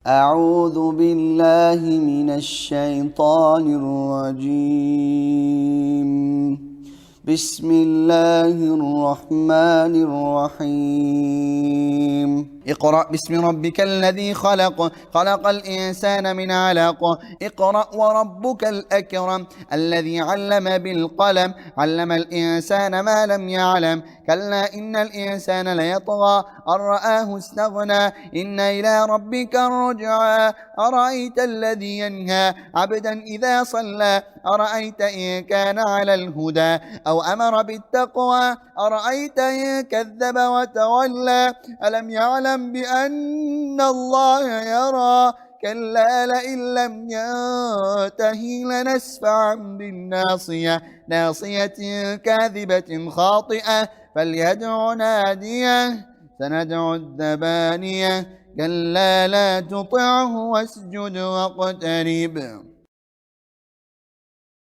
أعوذ بالله من الشيطان الرجيم. بسم الله الرحمن الرحيم. اقرأ باسم ربك الذي خلق، خلق الإنسان من علق. اقرأ وربك الأكرم الذي علم بالقلم، علم الإنسان ما لم يعلم. كلا إن الإنسان ليطغى أن رآه استغنى، إن إلى ربك الرجعى. أرأيت الذي ينهى عبدا إذا صلى، أرأيت إن كان على الهدى أو أمر بالتقوى، أرأيت إن كذب وتولى. ألم يعلم بأن الله يرى، كلا لئن لم ينته لنسفعا بالناصية، ناصية كاذبة خاطئة، فليدع ناديه. سندع الزبانية، كلا لا تطعه واسجد واقترب.